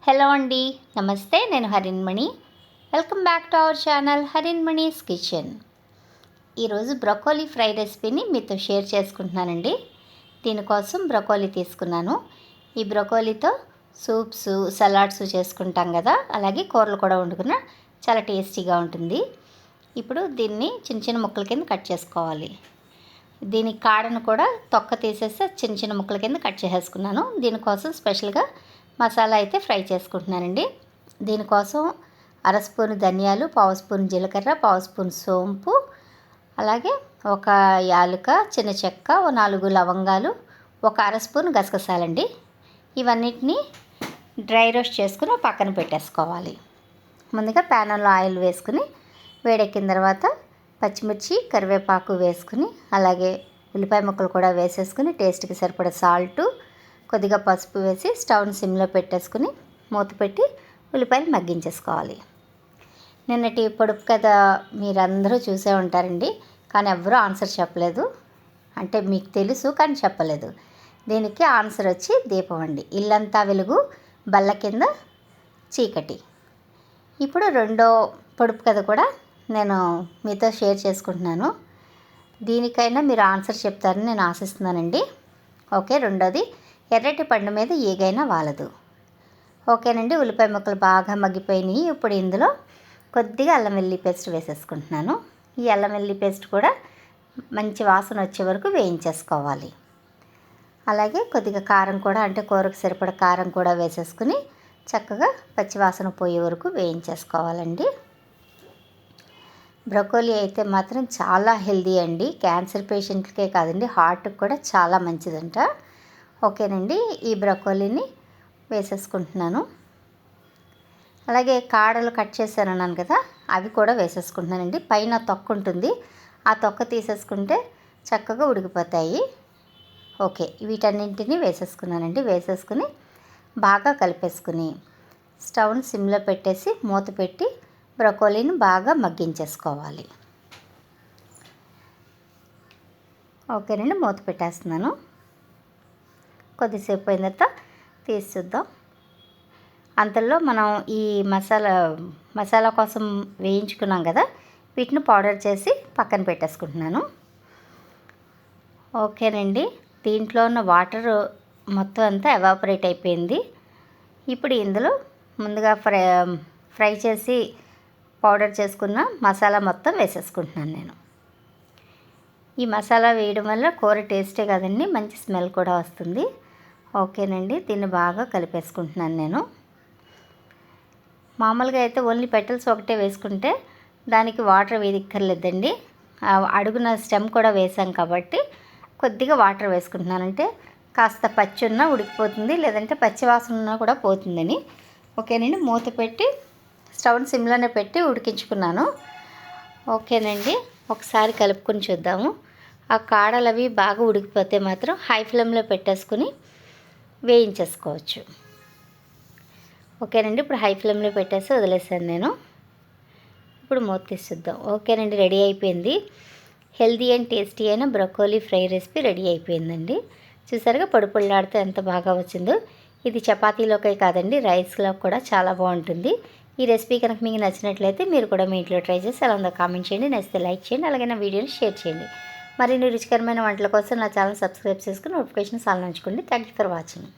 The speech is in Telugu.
హలో అండి, నమస్తే. నేను Harinmani. Welcome back to our channel Harinmani's kitchen. ఈరోజు బ్రొకోలీ ఫ్రై రెసిపీని మీతో షేర్ చేసుకుంటున్నానండి. దీనికోసం బ్రొకోలీ తీసుకున్నాను. ఈ బ్రొకోలీతో సూప్స్, సలాడ్స్ చేసుకుంటాం కదా, అలాగే కూరలు కూడా వండుకున్న చాలా టేస్టీగా ఉంటుంది. ఇప్పుడు దీన్ని చిన్న చిన్న ముక్కల కింద కట్ చేసుకోవాలి. దీని కాడను కూడా తొక్క తీసేసి చిన్న చిన్న ముక్కల కింద కట్ చేసేసుకున్నాను. దీనికోసం స్పెషల్గా మసాలా అయితే ఫ్రై చేసుకుంటున్నానండి. దీనికోసం అర స్పూన్ ధనియాలు, పావు స్పూన్ జీలకర్ర, పావు స్పూన్ సోంపు, అలాగే ఒక యాలుక, చిన్న చెక్క, 4 లవంగాలు, ఒక అర స్పూన్ గసగసాలండి. ఇవన్నిటిని డ్రై రోస్ట్ చేసుకుని పక్కన పెట్టేసుకోవాలి. ముందుగా ప్యాన్లో ఆయిల్ వేసుకుని వేడెక్కిన తర్వాత పచ్చిమిర్చి, కరివేపాకు వేసుకుని, అలాగే ఉల్లిపాయ ముక్కలు కూడా వేసేసుకుని టేస్ట్కి సరిపడా సాల్టు, కొద్దిగా పసుపు వేసి స్టవ్ని సిమ్లో పెట్టేసుకుని మూత పెట్టి ఉల్లిపాయలు మగ్గించేసుకోవాలి. నిన్నటి పొడుపు కథ మీరందరూ చూసే ఉంటారండి, కానీ ఎవ్వరూ ఆన్సర్ చెప్పలేదు. అంటే మీకు తెలుసు కానీ చెప్పలేదు. దీనికి ఆన్సర్ వచ్చి దీపం అండి. ఇల్లంతా వెలుగు, బల్ల కింద చీకటి. ఇప్పుడు రెండో పొడుపు కథ కూడా నేను మీతో షేర్ చేసుకుంటున్నాను. దీనికైనా మీరు ఆన్సర్ చెప్తారని నేను ఆశిస్తున్నానండి. ఓకే. రెండోది, ఎర్రటి పండు మీద ఈగైనా వాలదు. ఓకేనండి. ఉల్లిపాయ ముక్కలు బాగా మగ్గిపోయినాయి. ఇప్పుడు ఇందులో కొద్దిగా అల్లం వెల్లుల్లి పేస్ట్ వేసేసుకుంటున్నాను. ఈ అల్లం వెల్లుల్లి పేస్ట్ కూడా మంచి వాసన వచ్చే వరకు వేయించేసుకోవాలి. అలాగే కొద్దిగా కారం కూడా, అంటే కూరకు సరిపడ కారం కూడా వేసేసుకుని చక్కగా పచ్చివాసన పోయే వరకు వేయించేసుకోవాలండి. బ్రొకోలీ అయితే మాత్రం చాలా హెల్దీ అండి. క్యాన్సర్ పేషెంట్లకే కాదండి, హార్ట్కి కూడా చాలా మంచిదంట. ఓకేనండి. ఈ బ్రొకోలీని వేసేసుకుంటున్నాను. అలాగే కాడలు కట్ చేశానన్నాను కదా, అవి కూడా వేసేసుకుంటున్నానండి. పైన తొక్క ఉంటుంది, ఆ తొక్క తీసేసుకుంటే చక్కగా ఉడికిపోతాయి. ఓకే. వీటన్నింటినీ వేసేసుకున్నానండి. వేసేసుకుని బాగా కలిపేసుకుని స్టవ్ని సిమ్లో పెట్టేసి మూత పెట్టి బ్రొకోలీని బాగా మగ్గించేసుకోవాలి. ఓకేనండి. మూత పెట్టేస్తున్నాను. కొద్దిసేపు అయిన తర్వాత తీసి చూద్దాం. అంతలో మనం ఈ మసాలా కోసం వేయించుకున్నాం కదా, వీటిని పౌడర్ చేసి పక్కన పెట్టేసుకుంటున్నాను. ఓకేనండి. దీంట్లో ఉన్న వాటర్ మొత్తం అంతా ఎవాపరేట్ అయిపోయింది. ఇప్పుడు ఇందులో ముందుగా ఫ్రై చేసి పౌడర్ చేసుకున్న మసాలా మొత్తం వేసేసుకుంటున్నాను నేను. ఈ మసాలా వేయడం వల్ల కూర టేస్టే కాదండి, మంచి స్మెల్ కూడా వస్తుంది. ఓకేనండి. దీన్ని బాగా కలిపేసుకుంటున్నాను నేను. మామూలుగా అయితే ఓన్లీ పెటల్స్ ఒకటే వేసుకుంటే దానికి వాటర్ వేయక్కర్లేదండి. అడుగున స్టెమ్ కూడా వేసాం కాబట్టి కొద్దిగా వాటర్ వేసుకుంటున్నానంటే కాస్త పచ్చి ఉన్నా ఉడికిపోతుంది, లేదంటే పచ్చి వాసన ఉన్నా కూడా పోతుందని. ఓకేనండి. మూత పెట్టి స్టవ్ని సిమ్లోనే పెట్టి ఉడికించుకున్నాను. ఓకేనండి. ఒకసారి కలుపుకొని చూద్దాము. ఆ కాడలు అవి బాగా ఉడికిపోతే మాత్రం హై ఫ్లేమ్లో పెట్టేసుకుని వేయించేసుకోవచ్చు. ఓకేనండి. ఇప్పుడు హై ఫ్లేమ్లో పెట్టేసి వదిలేసాను నేను. ఇప్పుడు మూత తీసి చూద్దాం. ఓకేనండి. రెడీ అయిపోయింది. హెల్దీ అండ్ టేస్టీ అయిన బ్రొకోలీ ఫ్రై రెసిపీ రెడీ అయిపోయిందండి. చూసారుగా పొడి పొడిలాడితే ఎంత బాగా వచ్చిందో. ఇది చపాతీలోకే కాదండి, రైస్లో కూడా చాలా బాగుంటుంది. ఈ రెసిపీ కనుక మీకు నచ్చినట్లయితే మీరు కూడా మీ ఇంట్లో ట్రై చేసి ఎలా ఉందో కామెంట్ చేయండి. నచ్చితే లైక్ చేయండి, అలాగే నా వీడియోని షేర్ చేయండి. మరిన్ని రుచికరమైన వంటల కోసం నా ఛానల్ సబ్స్క్రైబ్ చేసుకుని నోటిఫికేషన్స్ ఆన్ ఉంచుకోండి. Thank you for watching.